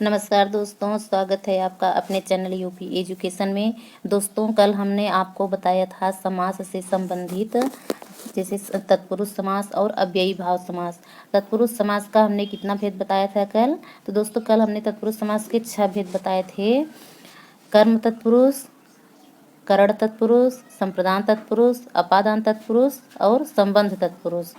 नमस्कार दोस्तों, स्वागत है आपका अपने चैनल यूपी एजुकेशन में। दोस्तों, कल हमने आपको बताया था समास से संबंधित, जैसे तत्पुरुष समास और अव्ययी भाव समास। तत्पुरुष समास का हमने कितना भेद बताया था कल? तो दोस्तों, कल हमने तत्पुरुष समास के 6 भेद बताए थे। कर्म तत्पुरुष, करण तत्पुरुष, संप्रदान तत्पुरुष, अपादान तत्पुरुष और संबंध तत्पुरुष,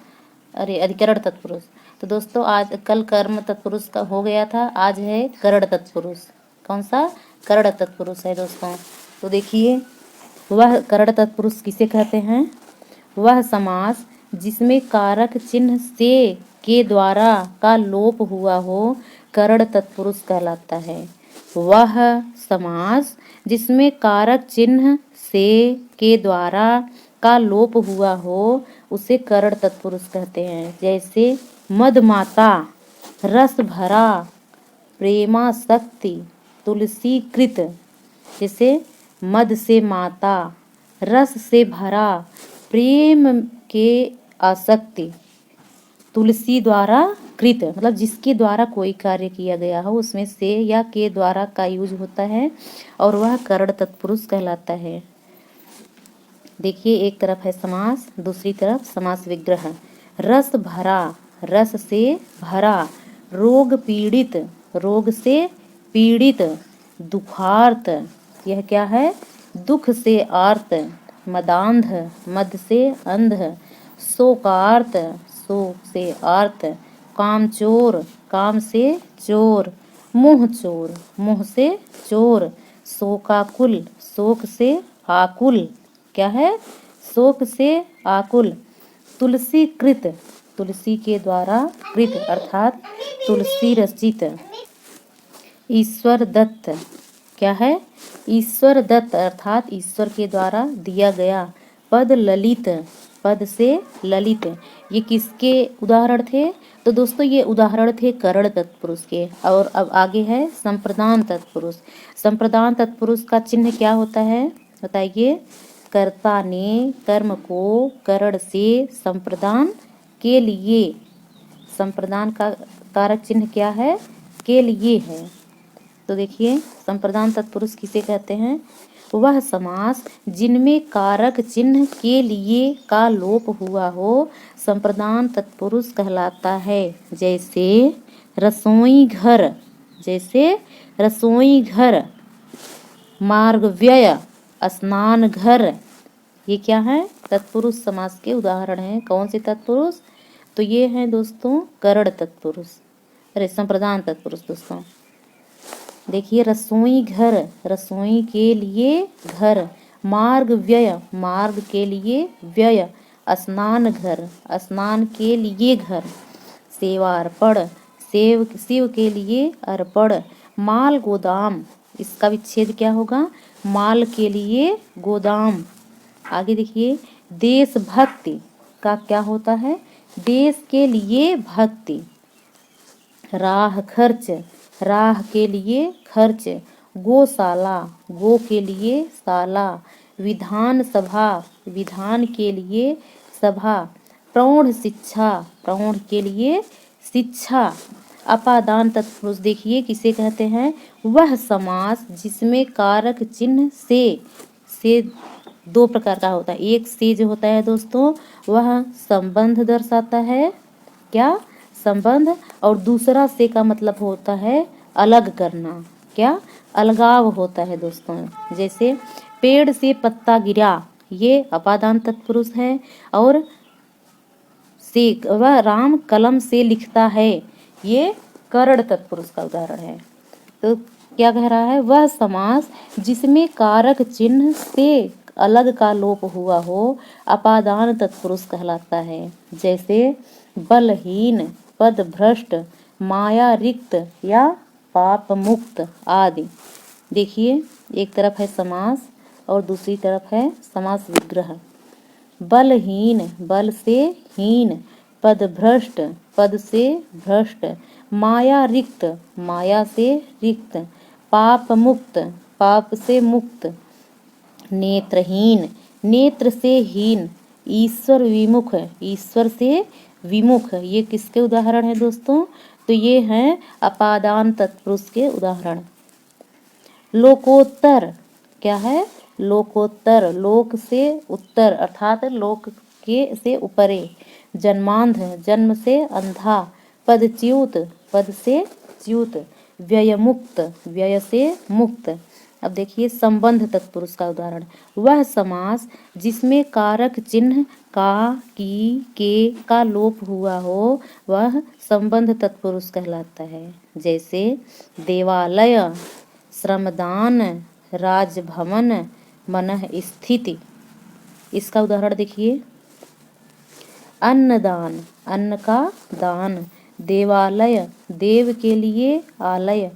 अधिकरण तत्पुरुष। तो दोस्तों, आज कल कर्म तत्पुरुष का हो गया था, आज है करण तत्पुरुष। कौन सा? करण तत्पुरुष है दोस्तों। तो देखिए, वह करण तत्पुरुष किसे कहते हैं? वह समास जिसमें कारक चिन्ह से के द्वारा का लोप हुआ हो, करण तत्पुरुष कहलाता है। वह समास जिसमें कारक चिन्ह से के द्वारा का लोप हुआ हो, उसे करण तत्पुरुष कहते हैं। जैसे मदमाता, रस भरा, प्रेमासक्ति, तुलसी कृत। जैसे मद से माता, रस से भरा, प्रेम के आसक्ति, तुलसी द्वारा कृत, मतलब जिसके द्वारा कोई कार्य किया गया हो, उसमें से या के द्वारा का यूज होता है और वह करण तत्पुरुष कहलाता है। देखिए, एक तरफ है समास, दूसरी तरफ समास विग्रह। रस भरा, रस से भरा, रोग पीड़ित, रोग से पीड़ित, दुखार्त, यह क्या है? दुख से आर्त, मदांध, मद से अंध, शोकार्त, शोक से आर्त, कामचोर, काम से चोर, मोह चोर, मोह से चोर, शोकाकुल, शोक से आकुल, क्या है? शोक से आकुल, तुलसी कृत, तुलसी के द्वारा कृत अर्थात तुलसी रचित, ईश्वर दत्त, क्या है? ईश्वर दत्त अर्थात ईश्वर के द्वारा दिया गया, पद ललित, पद से ललित। ये किसके उदाहरण थे? तो दोस्तों, ये उदाहरण थे करण तत्पुरुष के। और अब आगे है संप्रदान तत्पुरुष। संप्रदान तत्पुरुष का चिन्ह क्या होता है, बताइए? कर्ता ने कर्म को करण से संप्रदान के लिए, संप्रदान का कारक चिन्ह क्या है? के लिए है। तो देखिए, संप्रदान तत्पुरुष किसे कहते हैं? वह समास जिनमें कारक चिन्ह के लिए का लोप हुआ हो, संप्रदान तत्पुरुष कहलाता है। जैसे रसोई घर, जैसे रसोई घर, मार्ग व्यय, स्नान घर, ये क्या है? तत्पुरुष समास के उदाहरण हैं। कौन से तत्पुरुष? तो ये हैं दोस्तों करण तत्पुरुष, संप्रदान तत्पुरुष। दोस्तों देखिए, रसोई घर, रसोई के लिए घर, मार्ग व्यय, मार्ग के लिए व्यय, स्नान घर, स्नान के लिए घर, सेवार्पण, शिव के लिए अर्पण, माल गोदाम, इसका विच्छेद क्या होगा? माल के लिए गोदाम। आगे देखिए, देशभक्ति का क्या होता है? देश के लिए भक्ति, राह खर्च, राह के लिए खर्च, गौशाला, गो के लिए शाला, विधान सभा, विधान के लिए सभा, प्रौढ़ शिक्षा, प्रौढ़ के लिए शिक्षा। अपादान तत्पुरुष देखिए किसे कहते हैं? वह समास जिसमें कारक चिन्ह से दो प्रकार का होता है। एक से जो होता है दोस्तों, वह संबंध दर्शाता है, क्या? संबंध। और दूसरा से का मतलब होता है अलग करना, क्या? अलगाव होता है दोस्तों। जैसे पेड़ से पत्ता गिरा, ये अपादान तत्पुरुष है। और से वह राम कलम से लिखता है, ये करण तत्पुरुष का उदाहरण है। तो क्या कह रहा है? वह समास जिसमें कारक चिन्ह से अलग का लोप हुआ हो, अपादान तत्पुरुष कहलाता है। जैसे बलहीन, पद भ्रष्ट, माया रिक्त या पाप मुक्त आदि। देखिए, एक तरफ है समास और दूसरी तरफ है समास विग्रह। बलहीन, बल से हीन, पद भ्रष्ट, पद से भ्रष्ट, माया रिक्त, माया से रिक्त, पाप मुक्त, पाप से मुक्त, नेत्रहीन, नेत्र से हीन, ईश्वर विमुख, ईश्वर से विमुख। ये किसके उदाहरण है दोस्तों? तो ये हैं अपादान तत्पुरुष के उदाहरण। लोकोत्तर क्या है? लोकोत्तर, लोक से उत्तर अर्थात लोक के से ऊपरे। जन्मांध, जन्म से अंधा। पदच्युत, पद से च्युत। व्ययमुक्त, व्यय से मुक्त। अब देखिए संबंध तत्पुरुष का उदाहरण। वह समास जिसमें कारक चिन्ह का, की, के का लोप हुआ हो वह संबंध तत्पुरुष कहलाता है। जैसे देवालय, श्रमदान, राजभवन, मनः स्थिति। इसका उदाहरण देखिए। अन्नदान, अन्न का दान। देवालय, देव के लिए आलय।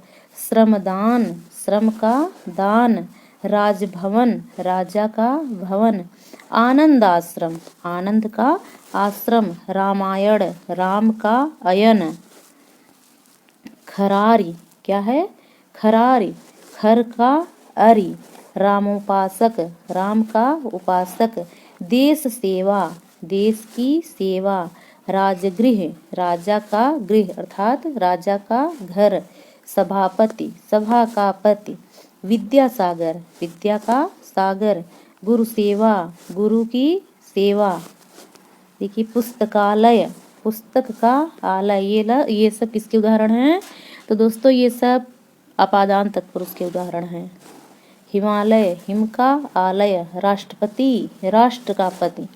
श्रमदान, श्रम का दान। राजभवन, राजा का भवन। आनंद आश्रम, आनंद का आश्रम। रामायण, राम का अयन। खरारी क्या है? खरारी, खर का अरि। रामोपासक, राम का उपासक। देश सेवा, देश की सेवा। राजगृह, राजा का गृह अर्थात राजा का घर। सभापति, सभा का पति। विद्यासागर, विद्या का सागर। गुरु सेवा, गुरु की सेवा। देखिए पुस्तकालय, पुस्तक का आलय। ये सब किसके उदाहरण हैं? तो दोस्तों ये सब अपादान तत्पुरुष के उदाहरण हैं। हिमालय, हिम का आलय। राष्ट्रपति, राष्ट्र का पति।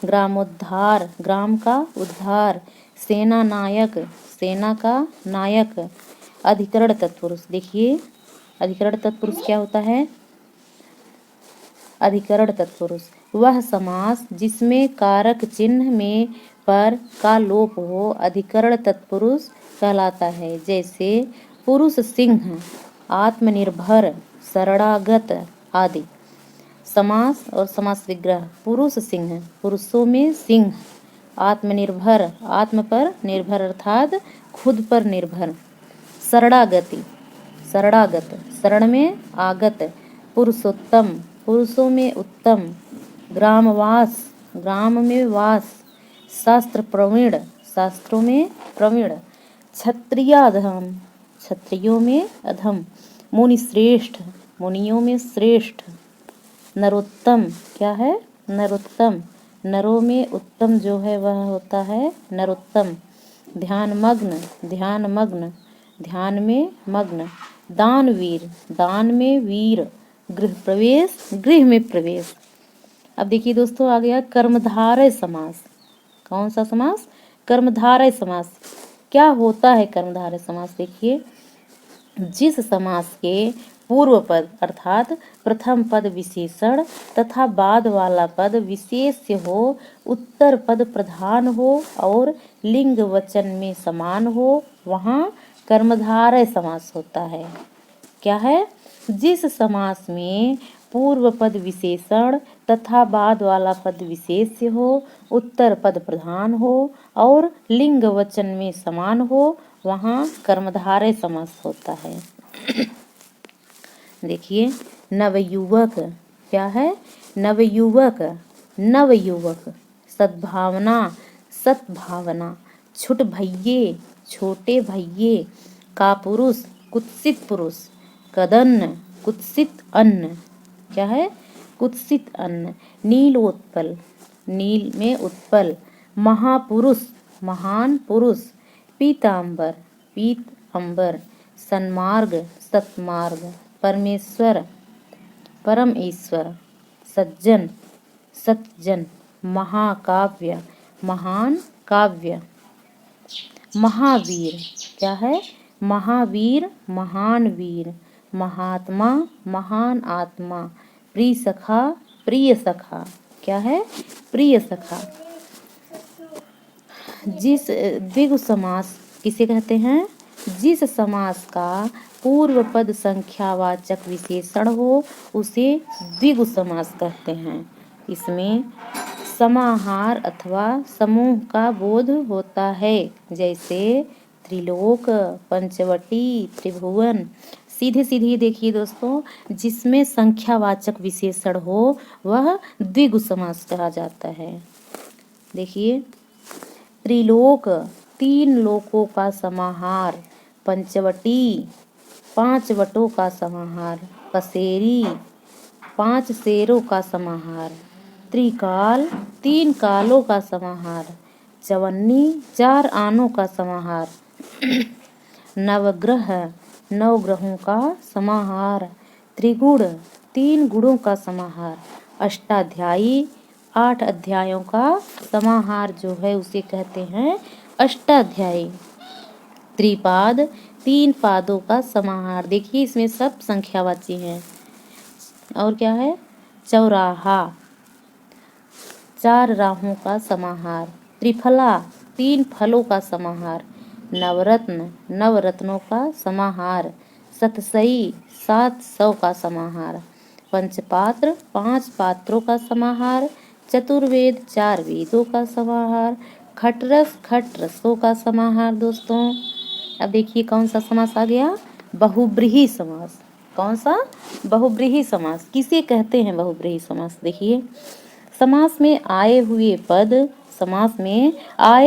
ग्रामोद्धार, ग्राम का उद्धार। सेना नायक, सेना का नायक। अधिकरण तत्पुरुष, देखिए अधिकरण तत्पुरुष क्या होता है? अधिकरण तत्पुरुष वह समास जिसमें कारक चिन्ह में पर का लोप हो अधिकरण तत्पुरुष कहलाता है। जैसे पुरुष सिंह, आत्मनिर्भर, शरणागत आदि। समास और समास विग्रह। पुरुष सिंह, पुरुषों में सिंह। आत्मनिर्भर, आत्म पर निर्भर अर्थात खुद पर निर्भर। शरणागति, शरणागत, शरण में आगत। पुरुषोत्तम, पुरुषों में उत्तम। ग्रामवास, ग्राम में वास। शास्त्र प्रवीण, शास्त्रों में प्रवीण। क्षत्रियाधम, क्षत्रियों में अधम। मुनि श्रेष्ठ, मुनियों में श्रेष्ठ। नरोत्तम क्या है? नरोत्तम, नरों में उत्तम जो है वह होता है नरोत्तम। ध्यानमग्न, ध्यानमग्न, ध्यान में मग्न। दानवीर, दान में वीर। गृह प्रवेश, गृह में प्रवेश। अब देखिए दोस्तों आ गया कर्मधारय समास। कौन सा समास? कर्मधारय समास। क्या होता है कर्मधारय समास? देखिए जिस समास के पूर्व पद अर्थात प्रथम पद विशेषण तथा बाद वाला पद विशेष्य हो, उत्तर पद प्रधान हो और लिंग वचन में समान हो वहाँ कर्मधारय समास होता है। क्या है? जिस समास में पूर्व पद विशेषण तथा बाद वाला पद विशेष्य हो, उत्तर पद प्रधान हो और लिंग वचन में समान हो वहाँ कर्मधारय समास होता है। देखिए नवयुवक क्या है? नवयुवक, नवयुवक। सद्भावना, सद्भावना। छुट भैये, छोटे भैये। कापुरुष, कुत्सित पुरुष। कदन्न, कुत्सित अन्न। क्या है? कुत्सित अन्न। नीलोत्पल, नील में उत्पल। महापुरुष, महान पुरुष। पीतांबर, पीत अंबर। सन्मार्ग, सत्मार्ग। परमेश्वर, परम ईश्वर। सज्जन, सज्जन। महाकाव्य, महान काव्य। महावीर क्या है? महावीर, महान वीर। महात्मा, महान आत्मा। प्रिय सखा, प्रिय सखा। क्या है? प्रिय सखा। जिस द्विगु समास किसे कहते हैं? जिस समास का पूर्व पद संख्यावाचक विशेषण हो उसे द्विगु समास कहते हैं। इसमें समाहार अथवा समूह का बोध होता है। जैसे त्रिलोक, पंचवटी, त्रिभुवन। सीधे सीधे देखिए दोस्तों जिसमें संख्यावाचक विशेषण हो वह द्विगु समास कहा जाता है। देखिए त्रिलोक, तीन लोकों का समाहार। पंचवटी 5 वटों का समाहार। पसेरी 5 शेरों का समाहार। त्रिकाल 3 कालों का समाहार। चवन्नी 4 आनों का समाहार। नवग्रह 9 ग्रहों का समाहार। त्रिगुण 3 गुणों का समाहार। अष्टाध्यायी 8 अध्यायों का समाहार जो है उसे कहते हैं अष्टाध्यायी। त्रिपाद 3 पादों का समाहार। देखिए इसमें सब संख्यावाची हैं। और क्या है? चौराहा 4 राहों का समाहार। त्रिफला 3 फलों का समाहार। नवरत्न 9 रत्नों का समाहार। सतसई 700 का समाहार। पंचपात्र 5 पात्रों का समाहार। चतुर्वेद 4 वेदों का समाहार। खटरस 8 रसों का समाहार। दोस्तों अब देखिए कौन सा समास आ गया? बहुब्रीहि समास। कौन सा? बहुब्रीहि समास। किसे कहते हैं बहुब्रीहि समास? देखिए समास में आए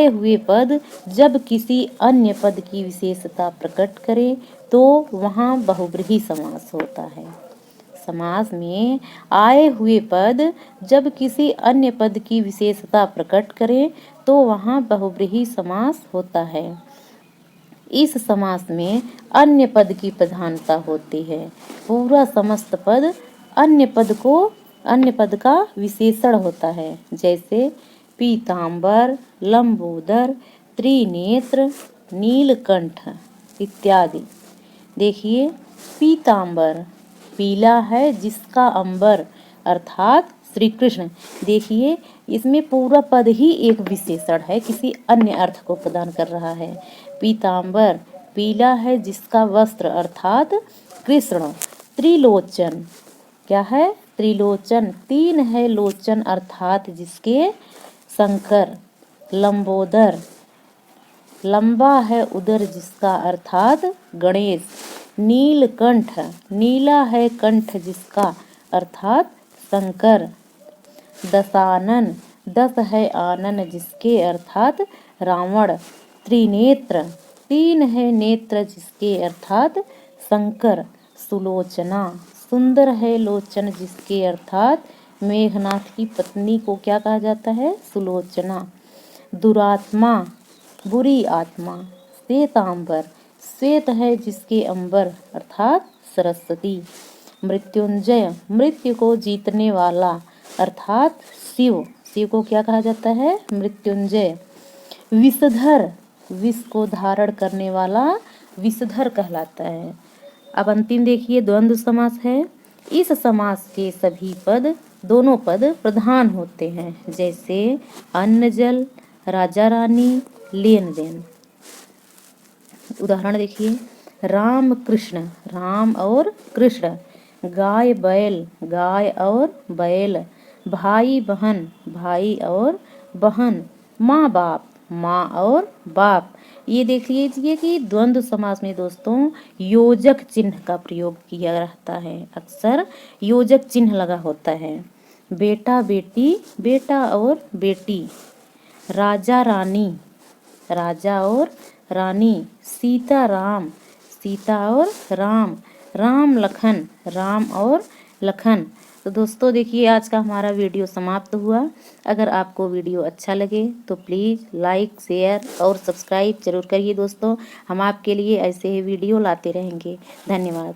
हुए पद जब किसी अन्य पद की विशेषता प्रकट करे तो वहाँ बहुब्रीहि समास होता है। समास में आए हुए पद जब किसी अन्य पद की विशेषता प्रकट करे तो वहाँ बहुब्रीहि समास होता है। इस समास में अन्य पद की प्रधानता होती है। पूरा समस्त पद अन्य पद का विशेषण होता है। जैसे पीतांबर, लंबोदर, त्रिनेत्र, नीलकंठ इत्यादि। देखिए पीतांबर पीला है जिसका अंबर अर्थात श्री कृष्ण। देखिए इसमें पूरा पद ही एक विशेषण है, किसी अन्य अर्थ को प्रदान कर रहा है। पीतांबर पीला है जिसका वस्त्र अर्थात कृष्ण। त्रिलोचन क्या है? त्रिलोचन 3 है लोचन अर्थात जिसके शंकर। लंबोदर लंबा है उदर जिसका अर्थात गणेश। नीलकंठ नीला है कंठ जिसका अर्थात शंकर। दशानन 10 है आनन जिसके अर्थात रावण। त्रिनेत्र 3 है नेत्र जिसके अर्थात शंकर। सुलोचना सुंदर है लोचन जिसके अर्थात मेघनाथ की पत्नी को क्या कहा जाता है? सुलोचना। दुरात्मा बुरी आत्मा। श्वेतांबर श्वेत है जिसके अंबर अर्थात सरस्वती। मृत्युंजय मृत्यु को जीतने वाला अर्थात शिव। शिव को क्या कहा जाता है? मृत्युंजय। विषधर विष को धारण करने वाला विषधर कहलाता है। अब अंतिम देखिए द्वंद्व समास है। इस समास के सभी दोनों पद प्रधान होते हैं। जैसे अन्न जल, राजा रानी, लेन देन। उदाहरण देखिए राम कृष्ण राम और कृष्ण। गाय बैल गाय और बैल। भाई बहन भाई और बहन। माँ बाप माँ और बाप। ये देख लीजिए कि द्वंद्व समास में दोस्तों योजक चिन्ह का प्रयोग किया रहता है। अक्सर योजक चिन्ह लगा होता है। बेटा बेटी बेटा और बेटी। राजा रानी राजा और रानी। सीता राम सीता और राम। राम लखन राम और लखन। तो दोस्तों देखिए आज का हमारा वीडियो समाप्त हुआ। अगर आपको वीडियो अच्छा लगे तो प्लीज़ लाइक शेयर और सब्सक्राइब जरूर करिए दोस्तों। हम आपके लिए ऐसे ही वीडियो लाते रहेंगे। धन्यवाद।